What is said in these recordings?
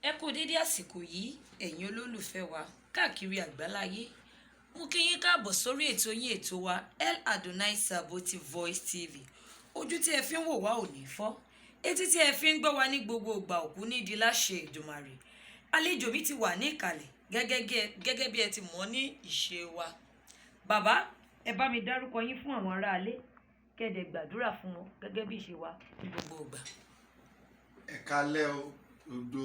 Ẹ kú dédé àsìkò yìí ẹ̀yin olólùfẹ́ wa káàkiri àgbáláyé. Mo kí yín káàbọ̀ sórí ètò yín ètò wa El Adonai Saboti Voice TV. Ojú tí ẹ fi ń wò wá ò ní fọ́, etí tí ẹ fi ń gbọ́ wa ní gbogbo ìgbà òkú nídìí láṣẹ Èdùmàrè. Àlejò mi ti wà ní ìkàlẹ̀ gẹ́gẹ́ bí ẹ ti mọ̀ ní ìṣe wa. Bàbá, ẹ bá mi dárúkọ yín fún àwọn aráalé kẹ́dẹ̀ gbàdúrà fún wọn gẹ́gẹ́ bí ìṣe wa ní gbogbo ìgbà. Ẹ kálẹ́ o gbogbo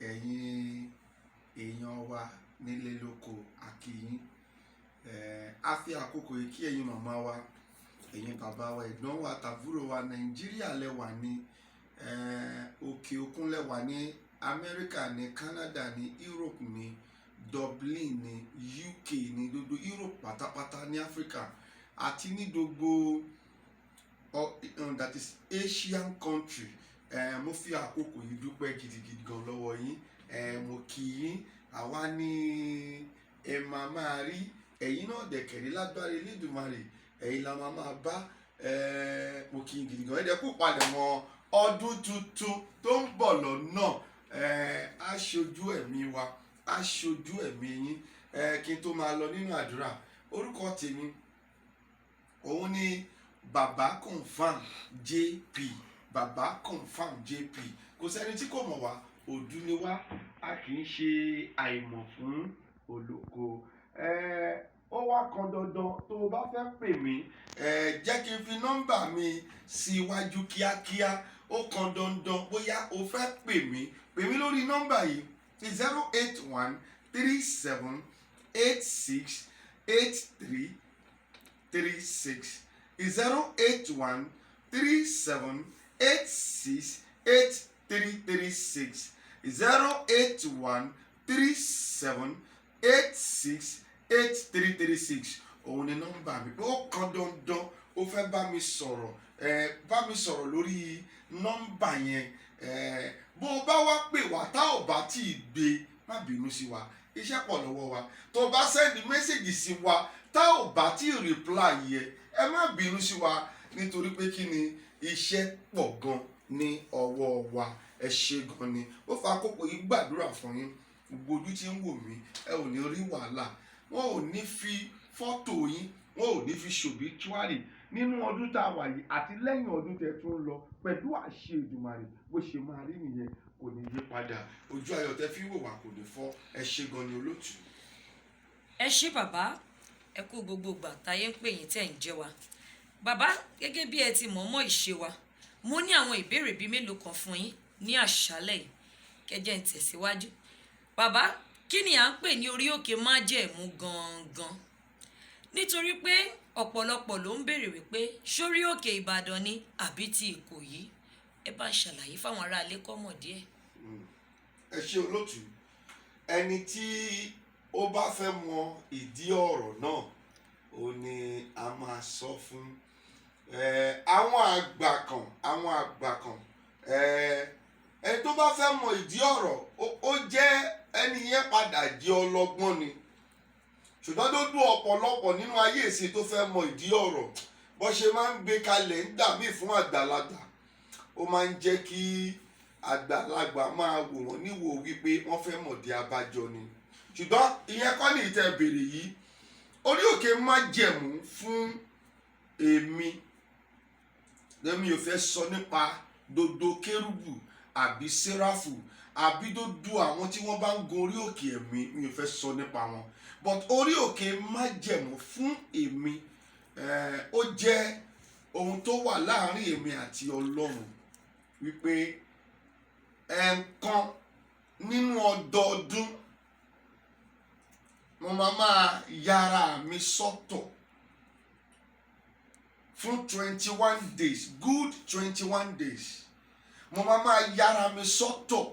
ẹ̀yin èèyàn wa nílé lóko àkìyín. A fi àkókò yìí kí ẹ̀yin màmá wa, ẹ̀yin bàbá wa, ẹ̀gbọ́n wa, tàbúrò wa. Nàìjíríà lẹ́wà ní, òkè òkun lẹ́wà ní, Amẹ́ríkà ní, Canada ní, Europe ní, Dublin ní, UK ní, gbogbo Europe pátápátá ní Africa àti ní gbogbo that is Asian country. Mo fi àkókò yìí dúpẹ́ gidigidi gan lọ́wọ́ yín. Mo kí yín, àwa ní ẹ máa rí, ẹ̀yin náà dẹ̀kẹ̀rí lágbára Elédùmarè, ẹ̀yin la máa bá. Mo kí yín gidigan. Ẹ dẹ̀ kú palẹ̀mọ́ ọdún tuntun tó ń bọ̀ lọ́nà. Aṣojú ẹ̀mí wa, aṣojú ẹ̀mí yín. Kí n tó máa lọ nínú àdúrà, orúkọ tèmi òun ni Baba Confirm JP. Baba Confirm JP. Kò sẹ́ni tí kò mọ̀ wá, òdú ni wá, a kì í ṣe àìmọ̀ fún olóko. Ó wá kan dandan tó o bá fẹ́ pè mí, jẹ́ kí n fi nọ́mbà mi síwájú kíákíá. Ó kan dandan bóyá o fẹ́ pè mí lórí nọ́mbà yìí 081 37 86 83 36 081 37 86 8336 081 37 86 8336. Òun ni nọ́mbà mi. Ó kan dandan ó fẹ́ bá mi sọ̀rọ̀ lórí nọ́mbà yẹn. Bó o bá wá pè wá tá ò bá tí ì gbé, má bínú sí wa, iṣẹ́ pọ̀ lọ́wọ́ wa. Tó bá sẹ́ndì mẹ́sẹ̀gì sí wa tá ò bá tí ì reply yẹ, ẹ má bínú sí wa, nítorí pé kí ni, iṣẹ́ pọ̀ gan ní ọwọ́ wa. Ẹ ṣé gan ni. Ó fa àkókò yìí gbàdúrà fún yín. Gbogbo ojú tí ń wò mí, ẹ ò ní rí wàhálà. Wọn ò ní fi fọ́tò yín, wọn ò ní fi ṣòbítúárì nínú ọdún tá a wà yìí àti lẹ́yìn ọdún tẹ́ tún lọ, pẹ̀lú àṣẹ Èdùmàrè. Bó ṣe máa rí nìyẹn, kò ní yí padà. Ojú ayọ̀ tẹ́ fi wò wá kò ní fọ́. Ẹ ṣé gan ni olóòtú. Ẹ ṣé bàbá, ẹ kú gbogbo ìgbà táyé ń pè yín tẹ́ ń jẹ́ wa. Bàbá, gẹ́gẹ́ bí ẹ ti mọ̀ ìṣe wa, mo ní àwọn ìbéèrè bíi mélòó kan fún yín ní àṣálẹ́ yìí, kẹ́jẹ́ ń tẹ̀síwájú. Bàbá, kí ni à ń pè ní orí òkè májẹ̀mú gangan? Nítorí pé ọ̀pọ̀lọpọ̀ ló ń béèrè wípé sórí òkè Ìbàdàn ni àbí ti Ìkòyí. Ẹ bá ń ṣàlàyé fáwọn aráalé kó mọ̀ díẹ̀. Ẹ ṣé olóòtú. Ẹni tí ó bá fẹ́ mọ ìdí ọ̀rọ̀ náà, ó ní a máa sọ fún. Àwọn àgbà kan, ẹni tó bá fẹ́ mọ ìdí ọ̀rọ̀, ó jẹ́ ẹni yẹn padà jẹ́ ọlọ́gbọ́n ni. Ṣùgbọ́n tó dún ọ̀pọ̀lọpọ̀ nínú ayé ìsìn tó fẹ́ mọ ìdí ọ̀rọ̀, bó ṣe máa ń gbé kalẹ̀ ń dàbí fún àgbàlagbà. Ó máa ń jẹ́ kí àgbàlagbà máa wò wọ́n níwò wípé wọ́n fẹ́ mọ̀dí abájọ ni. Ṣùgbọ́n ìyẹn kọ́ ní ìtẹ́ bèrè yìí. Orí òkè májẹ̀mú fún èmi ò fẹ́ sọ nípa dodo kérúbù àbí séráfù àbí dodo àwọn tí wọ́n bá ń gun orí òkè ẹ̀mí, mi ò fẹ́ sọ nípa wọn. But orí òkè májẹ̀mú fún èmi, ó jẹ́ ohun tó wà láàrin èmi àti Ọlọ́run, wípé ẹ̀ẹ̀kan nínú ọdọọdún mo máa yára mi sọ́tọ̀ fún 21 days, good 21 days. Mo máa yára mi sọ́tọ̀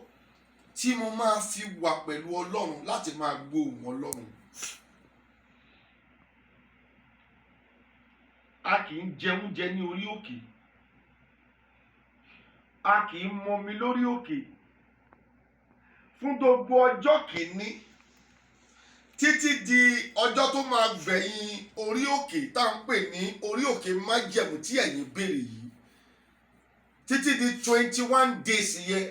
tí mo máa fi wà pẹ̀lú Ọlọ́run láti máa gbóhùn Ọlọ́run. A kì í jẹ oúnjẹ ní orí òkè, a kì í mọmi lórí òkè. Fún gbogbo ọjọ́ kìíní títí di ọjọ́ tó máa gbẹ̀yìn orí òkè tá à ń pè ní orí òkè májẹ̀mú tí ẹ̀yin béèrè yìí, títí di 21 days yẹn,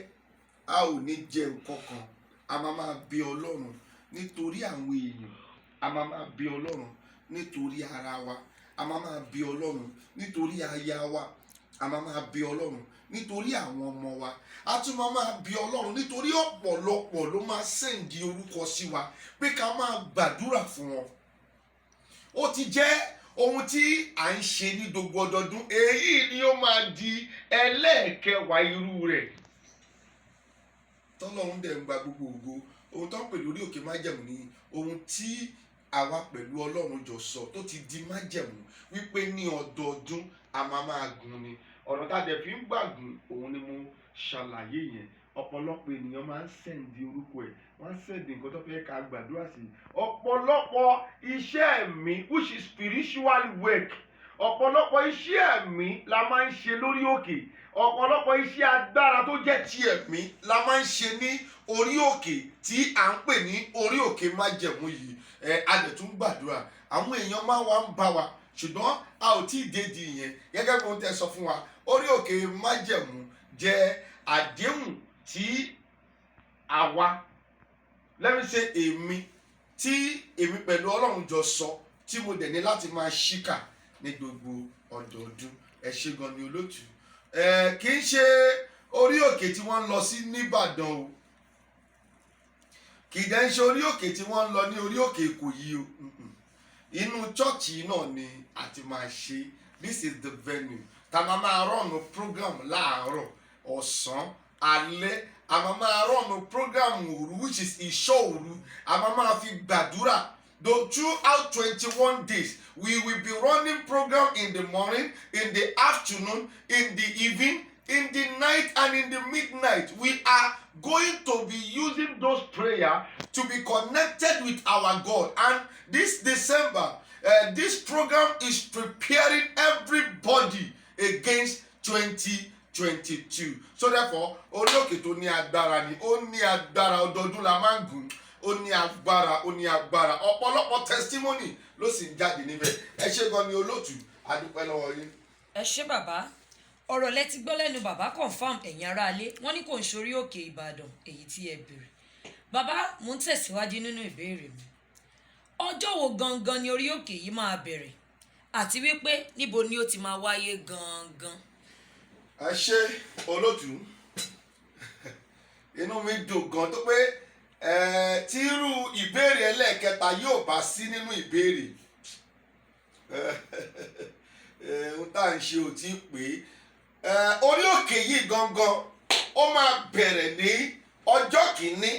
a ò ní jẹ nǹkan kan, a máa bẹ Ọlọ́run nítorí àwọn èèyàn, a máa bẹ Ọlọ́run nítorí ara wa, a máa bẹ Ọlọ́run nítorí aya wa, a máa bẹ Ọlọ́run nítorí àwọn ọmọ wa, a tún máa bẹ Ọlọ́run nítorí ọ̀pọ̀lọpọ̀ ló máa sẹ́ǹdì orúkọ sí wa pé ká máa gbàdúrà fún wọn. Ó ti jẹ́ ohun tí à ń ṣe ní gbogbo ọdọọdún, èyí ni ó máa di ẹlẹ́ẹ̀kẹwàá irú rẹ̀ tọ́lọ́run dẹ̀ ń gba gbogbo ògo. Ohun tó ń pè lórí òkè májẹ̀mú ni ohun tí àwa pẹ̀lú Ọlọ́run jọ sọ tó ti di májẹ̀mú wípé ní ọdọọdún a máa gùn ni. Ọ̀nà tá a dẹ̀ fi ń gbàgùn òun ni mo ṣàlàyé yẹn. Ọ̀pọ̀lọpọ̀ ènìyàn máa ń sẹ́ǹdì orúkọ ẹ̀, wọ́n ń sẹ́ǹdì nǹkan tó fẹ́ ká gbàdúrà sí. Ọ̀pọ̀lọpọ̀ iṣẹ́ ẹ̀mí which is spiritual work, ọ̀pọ̀lọpọ̀ iṣẹ́ ẹ̀mí la máa ń ṣe lórí òkè, ọ̀pọ̀lọpọ̀ iṣẹ́ agbára tó jẹ́ ti ẹ̀mí la máa ń ṣe ní orí òkè tí à ń pè ní orí òkè májẹ̀mú yìí. A dẹ̀ tún gbàdúrà, àwọn èèyàn máa wá ń bá wa ṣùgbọ́n a ò tí ì dédi ìyẹn. Gẹ́gẹ́ bí ohun tẹ́ sọ fún wa, orí òkè májẹ̀mú jẹ́ àdéhùn tí àwa, let me say tí èmi pẹ̀lú Ọlọ́run jọ sọ, tí mo dẹ̀ ní láti máa ṣíkà ní gbogbo ọdọọdún. Ẹ ṣé gan ni olóòtú. Kì í ṣe orí òkè tí wọ́n ń lọ sí nìbàdàn o, kì í dẹ̀ ń ṣe orí òkè tí wọ́n ń lọ ní orí òkè Ìkòyí o. Inú chọ́ọ̀chì náà ni a ti máa ṣe. This is the venue. Ta máa rọ̀nù program láàárọ̀, ọ̀sán, alẹ́. A máa rọ̀nù program òru which is ìṣọ́ òru. A máa fi gbàdúrà. Though throughout 21 days, we will be running program in the morning, in the afternoon, in the evening, in the night, and in the midnight. We are going to be using those prayers to be connected with our God. And this December, this program is preparing everybody against 2022. So therefore, orí òkè tó ní agbára ni, ó ní agbára, ọdọọdún la máa ń gùn. Ó ní agbára, ó ní agbára. Ọ̀pọ̀lọpọ̀ testimony ló sì ń jáde níbẹ̀. Ẹ ṣé gan ni olóòtú, a dúpẹ́ lọ́wọ́ yín. Ẹ ṣé bàbá, ọ̀rọ̀ lẹ ti gbọ́ lẹ́nu bàbá confam ẹ̀yin aráalé, wọ́n ní kò ń ṣorí òkè Ìbàdàn èyí tí ẹ béèrè. Bàbá, mo ń tẹ̀síwájú nínú ìbéèrè mi. Ọjọ́ wo gangan ni orí òkè yìí máa bẹ̀rẹ̀? Àti wípé níbo ni ó ti máa wáyé gangan? Ẹ ṣé olóòtú, inú mi dùn gan tó pé tí irú ìbéèrè ẹlẹ́ẹ̀kẹta yóò bá sí nínú ìbéèrè, ohun tá à ń ṣe ò tí ì pé. Orí òkè yìí gangan ó máa bẹ̀rẹ̀ ní ọjọ́ kìíní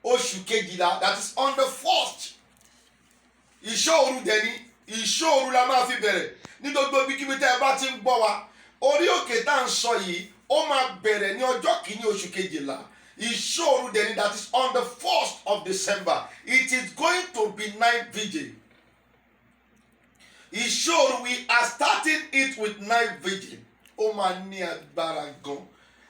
oṣù kejìlá, that is on the 1st. Ìṣọ́ òru dẹ̀ ni, ìṣọ́ òru la máa fi bẹ̀rẹ̀ ní gbogbo ibikíbi tẹ́ ẹ bá ti ń gbọ́ wa. Orí òkè tá à ń sọ yìí ó máa bẹ̀rẹ̀ ní ọjọ́ kìíní oṣù kejìlá. Ìṣọ́ òru dẹ̀ ni, that is on the 1st of December. It is going to be night vigil. Ìṣọ́ òru, we are starting it with night vigil. Ó máa ní agbára gan.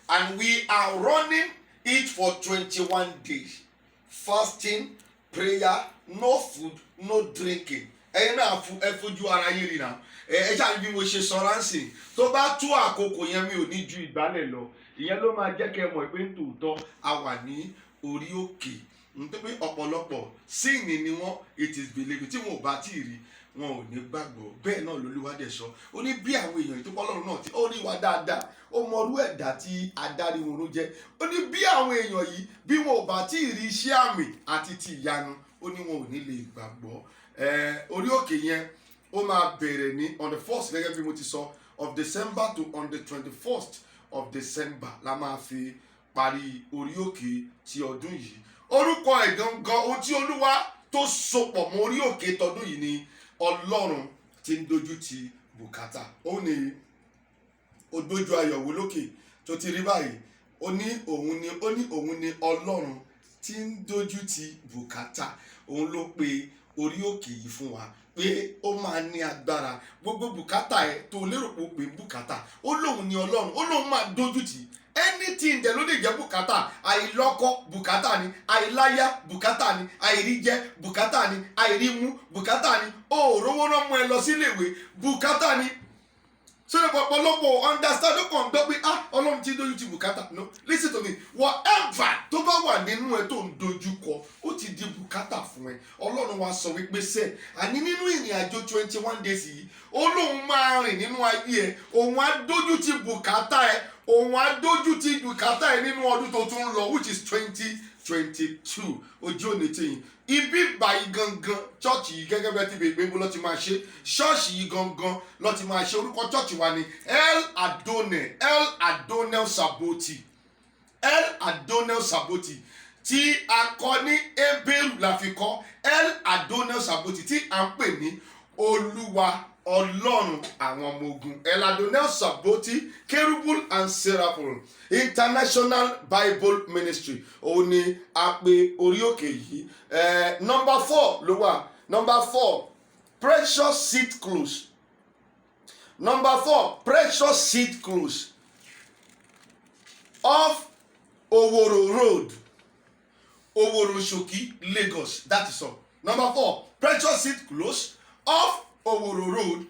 And we are running it for 21 days. Fasting, prayer, no food, no drinking. Ẹ̀yin náà ẹ fojú ara yín rí náà. Ẹ ṣáà bí mo ṣe sọ ránṣẹ́, tó bá tú àkókò yẹn mi ò ní ju ìgbálẹ̀ lọ. Ìyẹn ló máa jẹ́ kẹ́ mọ̀ pé tòótọ́ a wà ní orí òkè. Nítorí ọ̀pọ̀lọpọ̀ síìnì ni wọ́n, it is believed, tí wọn ò bá tí ì rí wọn ò ní gbàgbọ́. Bẹ́ẹ̀ náà l'Olúwa dẹ̀ sọ. Ó ní bí àwọn èèyàn tó pọ̀ lọ́run náà tí ó rí wa dáadáa, ó mọ orú ẹ̀dá tí adarí wọn jẹ́. Ó ní bí àwọn èèyàn yìí bí wọn ò bá tí ì rí iṣẹ́ àmì àti ti ìyanu, ó ní wọn ò ní lè gbàgbọ́. Orí òkè yẹn ó máa bẹ̀rẹ̀ ní on the 1st gẹ́gẹ́ bí mo ti sọ of December to on the 21st of December la máa fi parí orí òkè ti ọdún yìí. Orúkọ ẹ̀ gangan, ohun tí Olúwa tó sopọ̀ mọ́ orí òkè tọdún yìí ni Ọlọ́run tí ń dojú ti bùkátà. Ó ní ogbójú ayọ̀ wò lókè tó ti rí báyìí. Ó ní òun ni Ọlọ́run tí ń dojú ti bùkátà. Òun ló pe orí òkè yìí fún wa pé ó máa ní agbára. Gbogbo bùkátà ẹ tó lérò pé ó pè bùkátà, ó lóun ni Ọlọ́run, ó lóun máa dojú tì. Anything dẹ̀ ló lè jẹ́ bùkátà. Àìlọ́kọ bùkátà ni, àìláyà bùkátà ni, àìríjẹ bùkátà ni, àìrímú bùkátà ni, ó rówó rán mú ẹ lọ síléèwé bùkátà ni. so the ọ̀pọ̀lọpọ̀ understand ó kàn gbọ́ pé ọlọ́run ti dojú ti bùkátà. No, listen to me, whatever tó bá wà nínú ẹ tó ń dojú kọ ó ti di bùkátà fún ẹ. Ọlọ́run wa sọ wípé sẹ́ àní nínú ìrìn àjò 21 days yìí Ọlọ́run máa rìn nínú ayé ẹ, òun á dojú ti bùkátà ẹ, òun á dojú ti bùkátà ẹ nínú ọdún tó tún lọ, which is 2022. ojú òní tẹ̀yìn ibi báyìí gangan chọ́ọ̀chì yìí gẹ́gẹ́ bẹ́ẹ̀ tí bèbè bó lọ́ ti máa ṣe, ṣọ́ọ̀ṣì yìí gangan lọ́ ti máa ṣe. Orúkọ chọ́ọ̀chì wa ni El Adonai Saboti, El Adonai Saboti tí a kọ ní Hébérù la fi kọ El Adonai Saboti tí a ń pè ní Olúwa Ọlọ́run àwọn ọmọ ogun. El Adonai Saboti Cherubim and Seraphim International Bible Ministry òun ni a pè orí òkè yìí. Number 4 ló wà. Number 4 Precious Seed Close. Number 4 Precious Seed Close off Oworo Road, Oworo Shoki, Lagos. That is all. Number 4 Precious Seed Close off Oworo Road,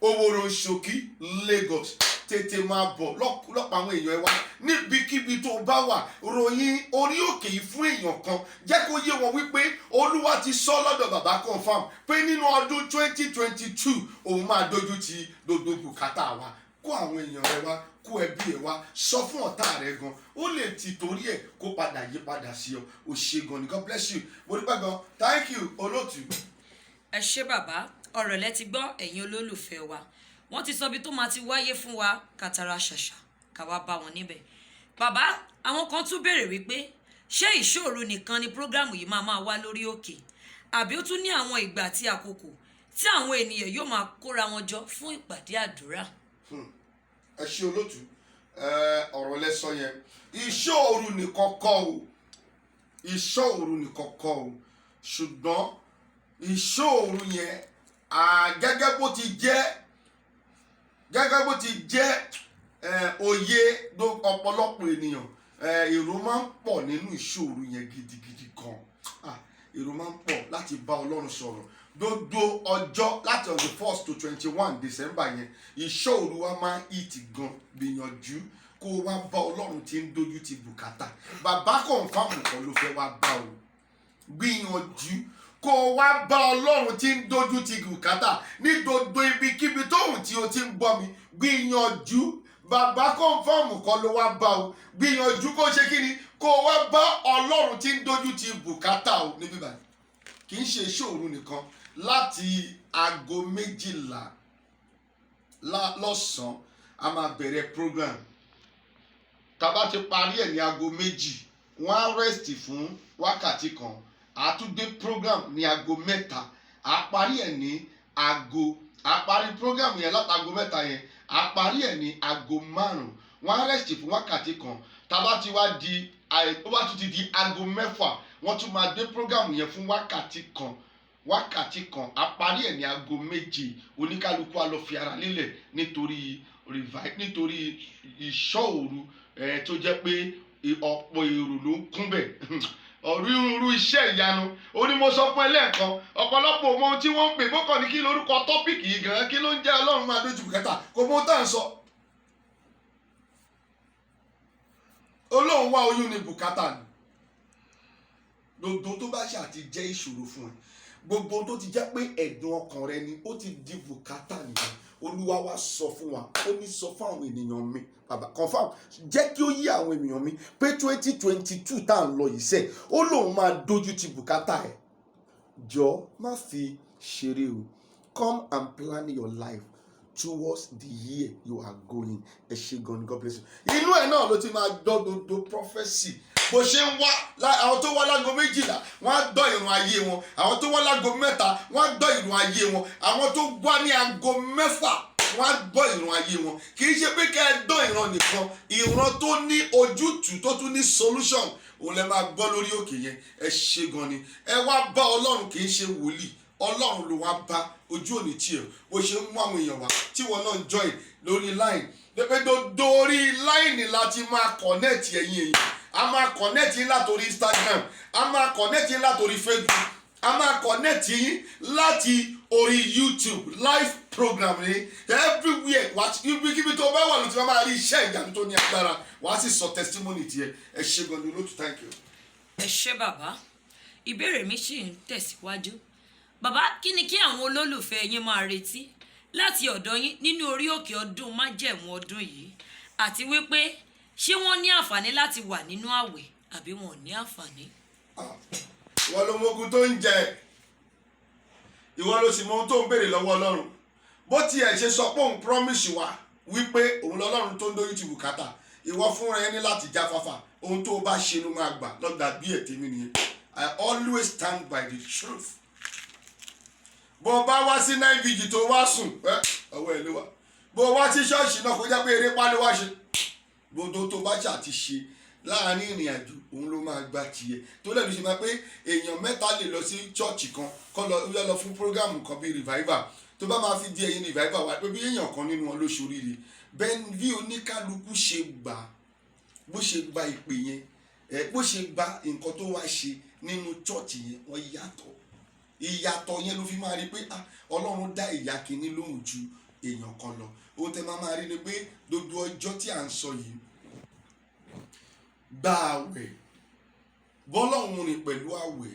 Oworo Shoki, Lagos. Tètè máa bọ̀ lọ́pọ̀ àwọn èèyàn ẹ wá níbikíbi tó bá wà, ròyìn orí òkè yìí fún èèyàn kan, jẹ́ kó yé wọn wípé Olúwa ti sọ lọ́dọ̀ bàbá confam pé nínú ọdún 2022 òun máa dojú ti gbogbo bùkátà wa. Kó àwọn èèyàn rẹ wá, kó ẹbí ẹ wá, sọ fún ọ̀tá rẹ gan, ó lè ti torí ẹ kó padà yí padà sí ọ. Ó ṣé gan ni, God bless you. Mo dúpẹ́ gan, thank you olóòtú. Ẹ ṣé bàbá, ọ̀rọ̀ lẹ ti gbọ́ ẹ̀yin olólùfẹ́ wa. Wọ́n ti sọ ibi tó máa ti wáyé fún wa, kàtàrà ṣàṣà ká wá bá wọn níbẹ̀. Bàbá, àwọn kan tún béèrè wípé ṣé ìṣòro nìkan ni prógrámù yìí máa wá lórí òkè, àbí ó tún ní àwọn ìgbà àti àkókò tí àwọn ènìyàn yóò máa kóra wọn jọ fún ìpàdé àdúrà? Ẹ ṣé olóòtú, ọ̀rọ̀ lẹ sọ yẹn. Ìṣòro nìkan kọ́ o, ìṣòro nìkan kọ́ o, ṣùgbọ́n ìṣòro yẹn gẹ́gẹ́ bó ti jẹ́ òye ọ̀pọ̀lọpọ̀ ènìyàn, èrò máa ń pọ̀ nínú ìṣòro yẹn gidigidi kan. Èrò máa ń pọ̀ láti bá Ọlọ́run sọ̀rọ̀ gbogbo ọjọ́ láti on the 1st to 21 December yẹn. Ìṣòro wa máa ń hit gan. Gbìyànjú kó wá bá Ọlọ́run tí ń dojú ti bùkátà. Bàbá confam kan ló fẹ́ wá bá o. Gbìyànjú kó wá bá Ọlọ́run tí ń dojú ti bùkátà ní gbogbo ibikíbi tóhùn tí o ti ń gbọ́ mi. Gbìyànjú, bàbá confam kan ló wá bá o. Gbìyànjú kó ṣe kí ni, kó wá bá Ọlọ́run tí ń dojú ti bùkátà o níbí báyìí. Kì í ṣe ìṣòro nìkan, láti aago 12 lọ́sàn-án a máa bẹ̀rẹ̀ program. Tá bá ti parí ẹ̀ ní aago 2, wọ́n á rest fún wákàtí kan. A tún gbé program ní aago 3, a parí ẹ̀ ní a parí program yẹn láti aago 3 yẹn, a parí ẹ̀ ní aago 5. Wọ́n á rest fún wákàtí kan. Tá bá ti wá di ó bá tún ti di aago 6, wọ́n tún máa gbé program yẹn fún wákàtí kan. A parí ẹ̀ ní aago 7. Oníkálukú á lọ fi ara lílẹ̀ nítorí ìṣọ́ òru tó jẹ́ pé ọ̀pọ̀ èrò ló ń kún bẹ̀. Onírúurú iṣẹ́ ìyanu. Ó ní mo sọ fún ẹ lẹ́ẹ̀kan, ọ̀pọ̀lọpọ̀ ọmọ ohun tí wọ́n ń pè bọ́kàn ní kí lórúkọ tọ́pìkì yìí gan-an, kí ló ń jẹ́ Ọlọ́run máa dojú bùkátà, kò mọ ohun tá à ń sọ. Ọlọ́run wá oyún ní bùkátà ni. Gbogbo tó bá ṣe àti jẹ́ ìṣòro fún ẹ, gbogbo tó ti jẹ́ pé ẹ̀dùn ọkàn rẹ ni ó ti di bùkátà nìyẹn. Olúwa wá sọ fún wa, ó ní sọ fún àwọn ènìyàn mi, bàbá confam jẹ́ kí ó yé àwọn ènìyàn mi pé 2022 tá à ń lọ yìí sẹ́, ó lóun máa dojú ti bùkátà ẹ̀. Jọ má fi ṣeré o. Come and plan your life towards the year you are going. Ẹ ṣé gan ni, God bless you. Inú ẹ̀ náà ló ti máa gbọ́ gbogbo prophecy. Bó ṣe ń wá, àwọn tó wá lágo 12 wọ́n á gbọ́ ìrun ayé wọn. Àwọn tó wá lágo 3 wọ́n á gbọ́ ìrun ayé wọn. Àwọn tó wá ní aago 6 wọ́n á gbọ́ ìrun ayé wọn. Kì í ṣe pé kẹ́ ẹ gbọ́ ìran nìkan, ìran tó ní ojútùú tó tún ní solution òun lẹ máa gbọ́ lórí òkè yẹn. Ẹ ṣé gan ni. Ẹ wá bá Ọlọ́run, kì í ṣe wòlíì. Ọlọ́run ló wá bá, ojú òní tí ẹ bó ṣe ń mú àwọn èèyàn wá tí wọn náà ń join lórí line. Pé dórí line láti máa connect ẹ̀yin èèyàn. A máa connect yín látòrí Instagram, a máa connect yín látòrí Facebook, a máa connect yín láti orí YouTube live program ni everywhere wá ibikíbi tó bá wà ló ti máa rí iṣẹ́ ìyanu tó ní agbára wá sì sọ testimony tiẹ̀. ẹ ṣé gan ni olóòtú, thank you. ẹ ṣé bàbá, ìbéèrè mi ṣì ń tẹ̀síwájú. Bàbá, kí ni kí àwọn olólùfẹ́ yín máa retí láti ọ̀dọ̀ yín nínú orí òkè ọdún májẹ̀mú ọdún yìí, àti wípé ṣé wọ́n ní àǹfààní láti wà nínú àwẹ̀ àbí wọn ò ní àǹfààní? Ìwọ ló mọ̀gùn tó ń jẹ, ìwọ ló sì mọ ohun tó ń béèrè lọ́wọ́ Ọlọ́run. Bó tiẹ̀ ṣe sọ pé òun promise wa wípé òun lọ́lọ́run tó ń dójú ti bùkátà, ìwọ fúnra ẹni láti jáfáfá. Ohun tó bá ṣe ló máa gbà lọ́gbà bí ètè mi nìyẹn. I always stand by the truth. Bó bá wá sí 9 vigil tó wá sùn ọwọ́ ẹ̀ ló wà. Bó wá sí ṣọ́ọ̀ṣì náà kó jẹ́ pé eré pa ló wá ṣe. Gbogbo tó bá ṣà ti ṣe láàárín ìrìn àjò òun ló máa gba tiẹ̀. Tó lẹ́nu ṣe máa pé èèyàn mẹ́ta lè lọ sí ṣọ́ọ̀ṣì kan kọ́ lọ fún prógámù kan bíi revival. Tó bá máa fi di ẹ̀yìn revival wá pé bí èèyàn kan nínú wọn ló ṣoríire. Bẹ́ẹ̀ bí oníkálukú ṣe gbà bó ṣe gba ìpè yẹn bó ṣe gba nǹkan tó wá ṣe nínú ṣọ́ọ̀ṣì yẹn wọ́n yàtọ̀. Ìyàtọ̀ yẹn ló fi máa rí pé Ọlọ́run dá ìyá kìíní lóhùn ju èèyàn kan lọ. Ohun tẹ́ máa rí ni pé gbogbo ọjọ́ tí à ń sọ yìí gba àwẹ̀, bọ́lọ́run rìn pẹ̀lú àwẹ̀,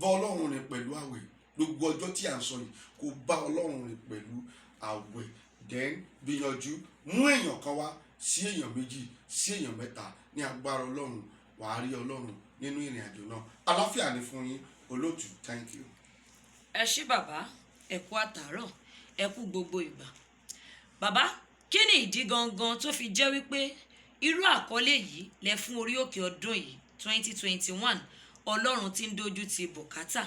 bọ́lọ́run rìn pẹ̀lú àwẹ̀. Gbogbo ọjọ́ tí à ń sọ yìí kò bá Ọlọ́run rìn pẹ̀lú àwẹ̀. Then gbìyànjú mú èèyàn kan wá sí èèyàn méjì sí èèyàn mẹ́ta, ní agbára Ọlọ́run wàá rí Ọlọ́run nínú ìrìn àjò náà. Àlàáfíà ni fún yín olóòtú, thank you. ẹ ṣé bàbá, ẹ kú àtàárọ̀, ẹ kú gbogbo ìgbà. Bàbá, kí ni ìdí gangan tó fi jẹ́ wípé irú àkọlé yìí lẹ fún orí òkè ọdún yìí 2021 Ọlọ́run tí ń dojú ti bùkátà?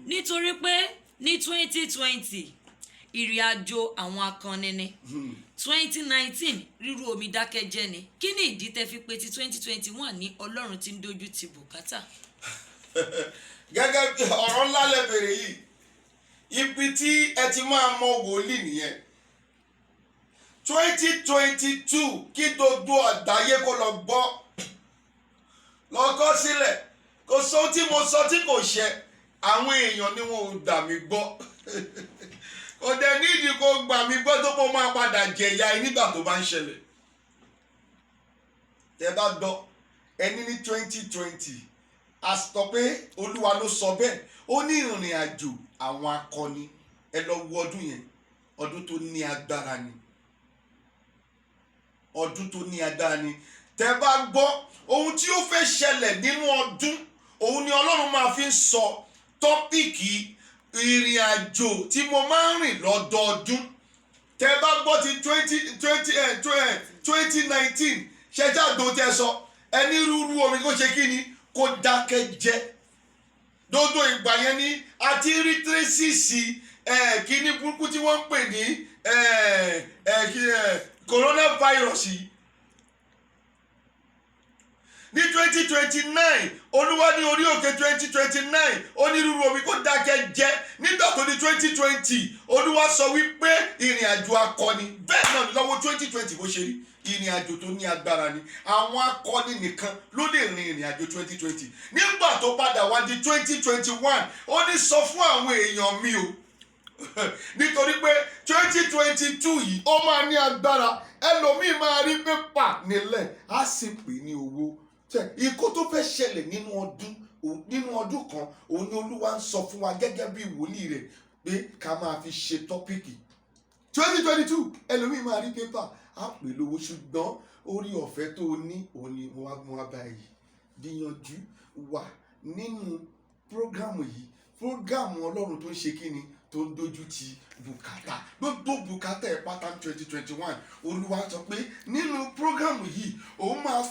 Nítorí pé ní 2020 ìrìn àjò àwọn akọni ni, 2019 rírú omi dákẹ́jẹ́ ni. Kí ni ìdí tẹ́ fi pè ti 2021 ní Ọlọ́run tí ń dojú ti bùkátà? Gẹ́gẹ́ bí ọ̀rọ̀ ńlá lẹ bèrè yìí, ibi tí ẹ ti máa mọ wòlíì nìyẹn. 2022 kí gbogbo àgbáyé kó lọ gbọ́, lọ kọ sílẹ̀. Kò sọ tí mo sọ tí kò ṣẹ, àwọn èèyàn ni wọn ò gbà mí gbọ́. Kò dẹ̀ nídìí kó gbà mí gbọ́ tó kó máa padà jẹ̀yà ẹ nígbà tó bá ń ṣẹlẹ̀. Tẹ́ bá gbọ́ ẹni ní 2020 a sọ pé Olúwa ló sọ bẹ́ẹ̀, ó ní ìrìn àjò àwọn akọni. Ẹ lọ wo ọdún yẹn, ọdún tó ní agbára ni, ọdún tó ní agbára ni. Tẹ́ bá gbọ́ ohun tí ó fẹ́ ṣẹlẹ̀ nínú ọdún, òun ni Ọlọ́run máa fi ń sọ tọ́pìkì ìrìn àjò tí mo máa ń rìn lọ́dọọdún. Tẹ́ bá gbọ́ ti 2019 ṣẹjá àgbọn tẹ́ sọ ẹni rúrú omi kó ṣe kí ni kó dákẹ́ jẹ́. Dodo ìgbà yẹn ni a ti rí tírésìsì kíní burúkú tí wọ́n ń pè ní coronavirus yìí. Ní 2029 Olúwa ní orí òkè 2029 onírúurú omi kó dákẹ́ jẹ́. Nígbà tó di 2020 Olúwa sọ wípé ìrìn àjò akọni. Bẹ́ẹ̀ náà ni lọ́wọ́ 2020 bó ṣe rí ìrìn àjò tó ní agbára ni. Àwọn akọni nìkan ló lè rin ìrìn àjò 2020. Nígbà tó padà wá di 2021 ó ní sọ fún àwọn èèyàn mi o nítorí pé 2022 yìí ó máa ní agbára. Ẹlòmíì máa rí pépà nílẹ̀ á sì pè ní owó. Ikú tó fẹ́ ṣẹlẹ̀ nínú ọdún kan òun ni Olúwa ń sọ fún wa gẹ́gẹ́ bí wòlíì rẹ̀ pé ká máa fi ṣe tọ́pìkì. 2022 ẹlòmíì máa rí pépà á pè lówó, ṣùgbọ́n orí ọ̀fẹ́ tó ní òun ni mo wá báyìí. Gbìyànjú wà nínú prógámù yìí, prógámù Ọlọ́run tó ń ṣe kíni tó ń dojú ti bùkátà. Gbogbo bùkátà ẹ̀ pátá 2021 Olúwa sọ pé nínú prógámù yìí òun máa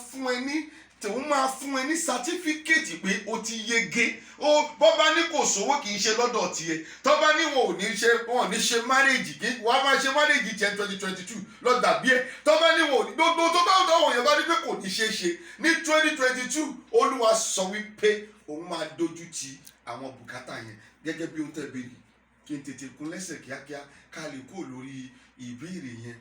fún ẹ ní sátífíkẹ́ẹ̀tì pé ó ti yege. Bọ́ bá ní kò sówó kì í ṣe lọ́dọ̀ tiẹ̀. Tọ́ bá ní wọn ò ní ṣe márèjì, wọ́n á máa ṣe márèjì tiẹ̀ 2022 lọ́dà bí ẹ̀. Tọ́ bá ní wọn ò ní gbogbo tó bá dáwọ̀ yẹn bá ní pé kò ní ṣe é ṣe ní 2022 Olúwa sọ wípé òun máa dojú ti àwọn bùkátà yẹn. Gẹ́gẹ́ bí ohun tẹ́ béèrè kí n tètè kún lẹ́sẹ̀ kíákíá ká lè kó lórí ìbéèrè yẹn.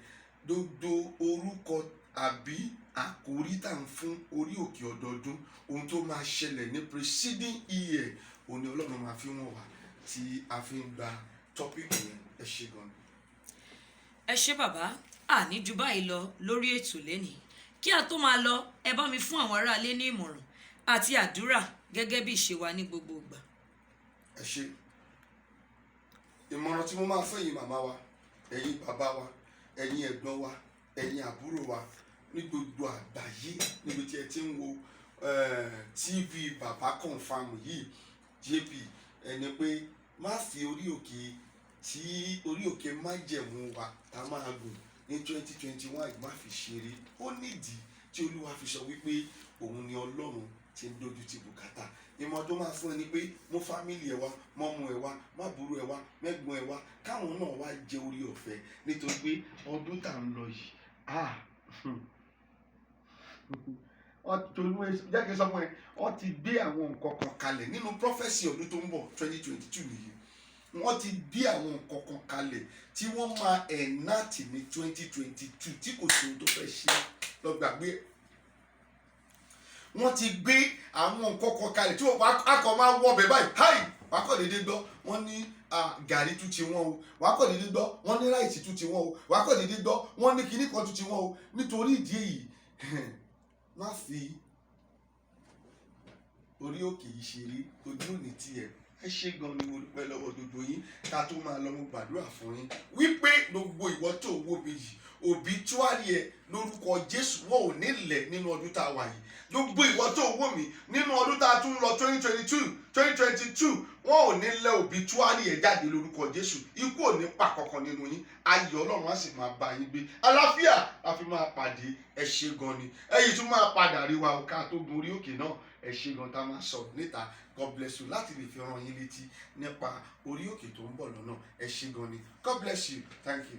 Gbogbo orúkọ àbí àkórí tá à ń fún orí òkè ọdọọdún, ohun tó máa ṣẹlẹ̀ ní preceding year, òun ni Ọlọ́run máa fi wọ̀n wá tí a fi ń gba tọ́pìkì yẹn. Ẹ ṣé gan. ẹ ṣé bàbá, àní ju báyìí lọ lórí ètò lẹ́nìí. Kí a tó máa lọ, ẹ bá mi fún àwọn aráalé ní ìmọ̀ràn àti àdúrà gẹ́gẹ́ bí ìṣe wa ní gbogbo ìgbà. Ẹ ṣé. Ìmọ̀ràn tí mo máa fẹ́ yín màmá wa, ẹ̀yin bàbá wa, ẹ̀yin ẹ̀gbọ́n wa, ẹ̀yin àbúrò wa ní gbogbo àgbáyé níbi tí ẹ ti ń wo TV Baba Confirm yìí, JP, ẹni pé má fi orí òkè májẹ̀mú wa tá máa gùn ní 2021 má fi ṣeré. Ó nídìí tí Olúwa fi sọ wípé òun ni Ọlọ́run tí ń dojú ti bùkátà. Ìmọ̀ tó máa fún ẹ ni pé mú fámìlì ẹ wá, mọ́mú ẹ wá, mábùrú ẹ wá, mẹ́gbọ́n ẹ wá, káwọn náà wá jẹ orí ọ̀fẹ́, nítorí pé ọdún tá ń lọ yìí jẹ́ kí n sọ fún ẹ, wọ́n ti gbé àwọn nǹkan kan kalẹ̀ nínú prọfẹ́sì ọdún tó ń bọ̀ 2022 nìyí. Wọ́n ti gbé àwọn nǹkan kan kalẹ̀ tí wọ́n máa enact ní 2022 tí kò sí ohun tó fẹ́ ṣe lọ gbàgbé. Wọ́n ti gbé àwọn nǹkan kan kalẹ̀ tí wọ́n kọ́ máa wọ́ bẹ̀ báyìí, háì, wàá kọ́ dédé gbọ́ wọ́n ní gàrí tún ti wọ́n o, wàá kọ́ dédé gbọ́ wọ́n ní ráìsì tún ti wọ́n o, wàá kọ́ dédé gbọ́ wọ́n ní kinní kan tún ti wọ́n o. Nítorí ìdí èyí má fi orí òkè yìí ṣeré, ojú òní tiẹ̀. Ẹ ṣé gan ni mo dúpẹ́ lọ́wọ́ gbogbo yín. Ká tó máa lọ mo gbàdúrà fún yín wípé gbogbo ìwọ tó wò mí yìí, òbítúárì ẹ lórúkọ Jésù wọn ò nílẹ̀ nínú ọdún tá a wà yìí. Gbogbo ìwọ tó wò mí nínú ọdún tá a tún lọ 2022 wọn ò ní lẹ̀ òbítúárì ẹ jáde lórúkọ Jésù. Ikú ò ní pa kankan nínú yín, ayọ̀ Ọlọ́run á sì máa bá yín gbé. Àlàáfíà la fi máa pàdé. Ẹ ṣé gan ni. Ẹ̀yin tún máa padà rí wa ká tó gun orí òkè náà. Ẹ ṣé gan tá a máa sọ níta. God bless you, láti lè fi rán yín létí nípa orí òkè tó ń bọ̀ lọ́nà. Ẹ ṣé gan ni. God bless you. Thank you.